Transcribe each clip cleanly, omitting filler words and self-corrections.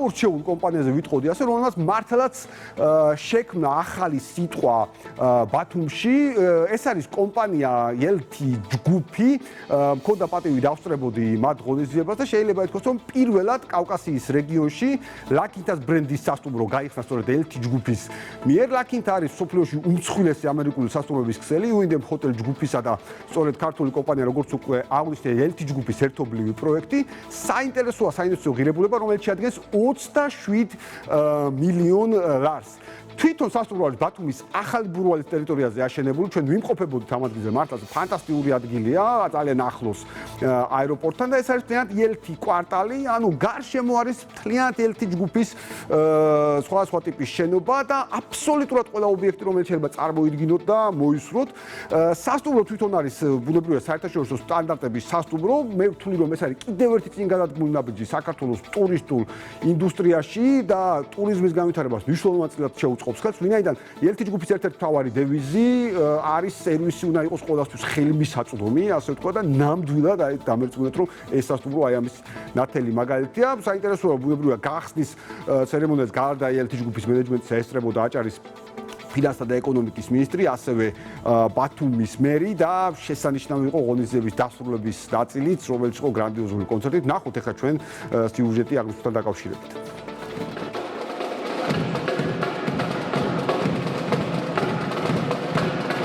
გამორჩეულ კომპანიაზე ვიტყოდი ასე, რომელმაც მართლაც შექმნა ახალი სიტყვა ბათუმში. ეს არის კომპანია ელთი ჯგუფი, მქონდა პატივი დავსწრებოდი მათ ღონისძიებას და შეიძლება ითქვას, რომ პირველად კავკასიის რეგიონში ლაკინთას ბრენდის სასტუმრო გაიხსნა სწორედ ელთი ჯგუფის მიერ. ლაკინთა არის მსოფლიოში უმსხვილესი ამერიკული სასტუმროების ქსელი, უინდემ ჰოტელ ჯგუფისა და სწორედ ქართული კომპანია, როგორც უკვე აღვნიშნე, ელთი ჯგუფის ერთობლივი პროექტი. საინტერესოა საინვესტიციო ღირებულება, რომელიც შეადგენს 27 მილიონ ლარს. თვითონ სასტუმრო არის ბათუმის ახალი ბურვალის ტერიტორიაზე აშენებული. ჩვენ ვიმყოფებოდით ამ ადგილზე, მართლაც ფანტასტიკური ადგილია, ძალიან ახლოს აეროპორტთან და ეს არის მთლიანად ელთი კვარტალი, ანუ გარშემო არის მთლიანად ელთი ჯგუფის სხვადასხვა ტიპის შენობა და აბსოლუტურად ყველა ობიექტი, რომელიც შეიძლება წარმოიდგინოთ და მოისურვოთ. სასტუმრო თვითონ არის ბუნებრივია საერთაშორისო სტანდარტების სასტუმრო. მე ვთვლი, რომ ეს არის კიდევ ერთი წინგადადგმული ნაბიჯი საქართველოს ტურისტულ ინდუსტრიაში და ტურიზმის განვითარებას მნიშვნელოვნად შეუწყობს. ვინაიდან ელთი ჯგუფის ერთ-ერთი მთავარი დევიზი არის სერვისი უნდა იყოს ყველასთვის ხელმისაწვდომი, ასე ვთქვა და ნამდვილად დამერწმუნეთ, რომ ეს სასტუმრო აი ამის ნათელი მაგალითია. საინტერესოა ბუნებრივია გახსნის ცერემონიას გარდა ელთი ჯგუფის მენეჯმენტს ესწრებოდა აჭარის ფინანსთა და ეკონომიკის მინისტრი, ასევე ბათუმის მერი და შესანიშნავი იყო ღონისძიების დასრულების ნაწილიც, რომელიც იყო გრანდიოზული კონცერტით. ნახოთ ახლა ჩვენ სიუჟეტი აღნიშნულთან დაკავშირებით.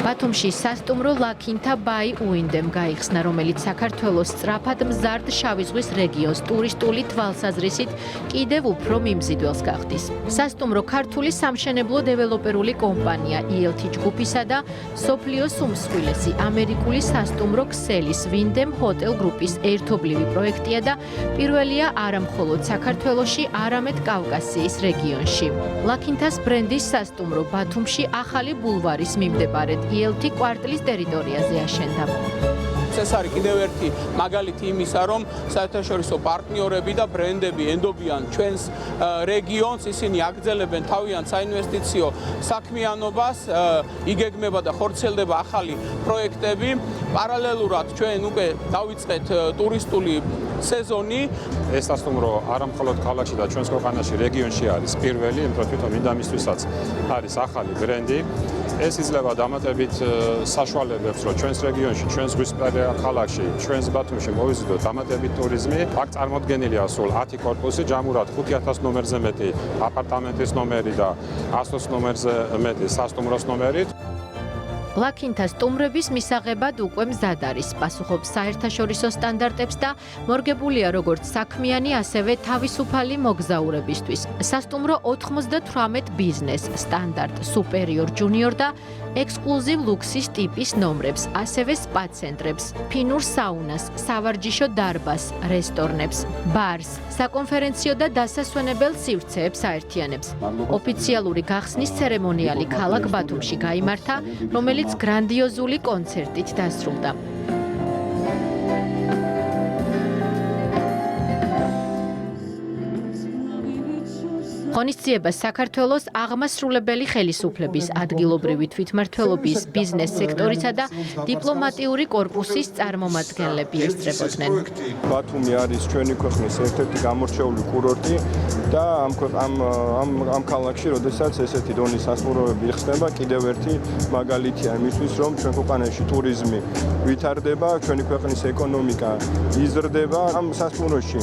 ბათუმში სასტუმრო ლაკინთა ბაი უინდემ გაიხსნა, რომელიც საქართველოს სწრაფად მზარდ შავი ზღვის რეგიონს ტურისტული თვალსაზრისით კიდევ უფრო მიმზიდველს გახდის. სასტუმრო ქართული სამშენებლო დეველოპერული კომპანია ELT ჯგუფისა და მსოფლიოს უმსხვილესი ამერიკული სასტუმრო ქსელის ვინდემ ჰოტელ გრუპის ერთობლივი პროექტია და პირველია არა მხოლოდ საქართველოში, არამედ კავკასიის რეგიონში. ლაკინთას ბრენდის სასტუმრო ბათუმში ახალი ბულვარის მიმდებარედ ELT კვარტლის ტერიტორიაზე აშენდა. ეს არის კიდევ ერთი მაგალითი იმისა, რომ საერთაშორისო პარტნიორები და ბრენდები ენდობიან ჩვენს რეგიონს, ისინი აგრძელებენ თავიანთ საინვესტიციო საქმიანობას, იგეგმება და ხორციელდება ახალი პროექტები. პარალელურად ჩვენ უკვე დავიწყეთ ტურისტული სეზონი. ეს სასტუმრო არა მხოლოდ ქალაქში და ჩვენს ქვეყანაში, რეგიონში არის პირველი, იმიტომ თვითონ ინდამისთვისაც არის ახალი ბრენდი. ეს იძლევა დამატებით საშუალებებს, რომ ჩვენს რეგიონში, ჩვენს ზღვისპირა ქალაქში, ჩვენს ბათუმში მოვიზიდოთ დამატებით ტურიზმი. აქ წარმოდგენილია სულ 10 კორპუსი, ჯამურად 5000 ნომერზე მეტი აპარტამენტის ნომერი და 100 ნომერზე მეტი სასტუმროს ნომერი. ლაკინთას სტუმრების მისაღებად უკვე მზად არის, პასუხობს საერთაშორისო სტანდარტებს და მორგებულია როგორც საქმიანი, ასევე თავისუფალი მოგზაურებისთვის. სასტუმრო 98 ბიზნეს, სტანდარტ, სუპერიორ, ჯუნიორ და ექსკლუზივ ლუქსის ტიპის ნომრებს, ასევე სპა ცენტრებს, ფინურ საუნას, სავარჯიშო დარბაზს, რესტორნებს, ბარს, საკონფერენციო და დასასვენებელ სივრცეებს აერთიანებს. ოფიციალური გახსნის ცერემონიალი ქალაქ ბათუმში გაიმართა, რომელიც გრანდიოზული კონცერტით დასრულდა. ღონისძიებას საქართველოს აღმასრულებელი ხელისუფლების, ადგილობრივი თვითმმართველობის, ბიზნეს სექტორისა და დიპლომატიური კორპუსის წარმომადგენლები ესწრებოდნენ. ბათუმი არის ჩვენი ქვეყნის ერთ-ერთი გამორჩეული კურორტი და ამ ქალაქში, როდესაც ესეთი დონის სასტუმროები იხსნება, კიდევ ერთი მაგალითია იმისთვის, რომ ჩვენ ქვეყანაში ტურიზმი ვითარდება, ჩვენი ქვეყნის ეკონომიკა იზრდება. ამ სასტუმროში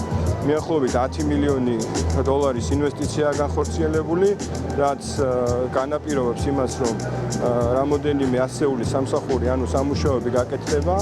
მიახლოებით 10 მილიონი დოლარის ინვესტიცია განხორციელებული, რაც განაპირობებს იმას, რომ რამოდენიმე ასეული სამსახური, ანუ სამუშაოები გაკეთდება.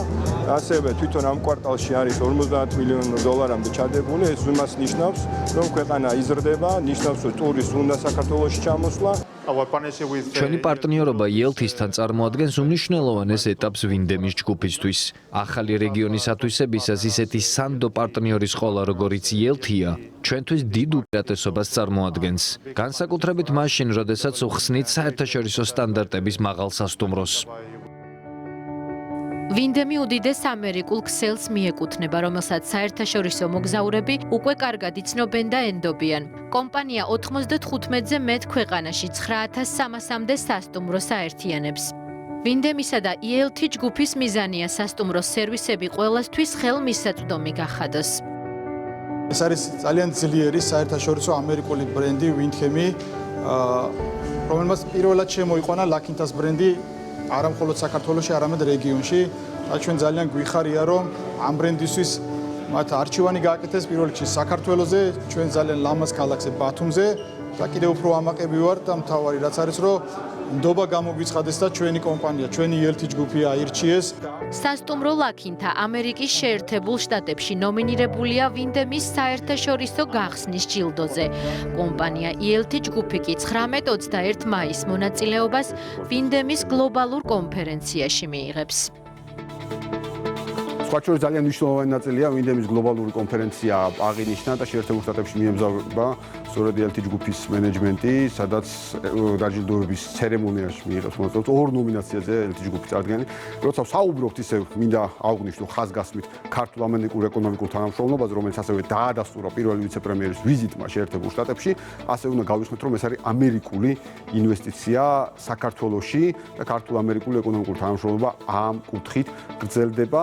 ასევე თვითონ ამ კვარტალში არის 50 მილიონ დოლარამდე ჩადებული. ეს იმას ნიშნავს, რომ ქვეყანა იზრდება, ნიშნავს, რომ ტურისტი უნდა საქართველოში ჩამოსვლა. ჩვენი პარტნიორობა ELT-ისთან წარმოადგენს უმნიშვნელოვანეს ეტაპს ვინდემის ჯგუფისთვის. ახალი რეგიონის ათვისებისას ისეთი სანდო პარტნიორის ყოლა, როგორიც ELT-ია, ჩვენთვის დიდ უპირატესობას წარმოადგენს. განსაკუთრებით მაშინ, როდესაც უხსნით საერთაშორისო სტანდარტების მაღალ სასტუმროს. ვინდემი უდიდეს ამერიკულ ქსელს მიეკუთვნება, რომელსაც საერთაშორისო მოგზაურები უკვე კარგად იცნობენ და ენდობიან. კომპანია 95-ზე მეტ ქვეყანაში 9300-მდე სასტუმროს აერთიანებს. ვინდემისა და ELT ჯგუფის მიზანია სასტუმროს სერვისები ყველასთვის ხელმისაწვდომი გახადოს. ეს არის ძალიან ძლიერი საერთაშორისო ამერიკული ბრენდი Windham-ი, რომელმაც პირველად შემოიყვანა Lakintas ბრენდი არა მხოლოდ საქართველოში, არამედ რეგიონში. და ჩვენ ძალიან გვიხარია, რომ ამ ბრენდისთვის მათ არჩევანი გააკეთეს პირველ რიგში საქართველოზე, ჩვენ ძალიან ლამაზ ქალაქზე ბათუმზე და კიდევ უფრო ამაყები ვარ და მთავარი რაც არის, რომ ნდობა გამოგვიცხადეს და ჩვენი კომპანია, ჩვენი ELT ჯგუფი აირჩიეს. სასტუმრო ლაკინთა ამერიკის შეერთებულ შტატებში ნომინირებულია Windham-ის საერთაშორისო გახსნის ჯილდოზე. კომპანია ELT ჯგუფი კი 19-21 მაისს მონაწილეობას Windham-ის გლობალურ კონფერენციაში მიიღებს. სხვა შორის ძალიან მნიშვნელოვანი ნაწილია Windham-ის გლობალური კონფერენცია აღინიშნა და შეერთებულ შტატებში მიემგზავრება სწორედ ELT ჯგუფის მენეჯმენტი, სადაც დაჯილდოების ცერემონიაში მიიღებს მონაწილეობას ორ ნომინაციაზე ELT ჯგუფის წარდგენი. როცა საუბრობთ, ისე მინდა აღვნიშნო ხაზგასმით ქართულ-ამერიკულ ეკონომიკურ თანამშრომლობაზე, რომელიც ასევე დაადასტურა პირველი ვიცე-პრემიერის ვიზიტმა შეერთებულ შტატებში, ასე უნდა გავიხსნათ, რომ ეს არის ამერიკული ინვესტიცია საქართველოში და ქართულ-ამერიკული ეკონომიკური თანამშრომლობა ამ კუთხით გრძელდება.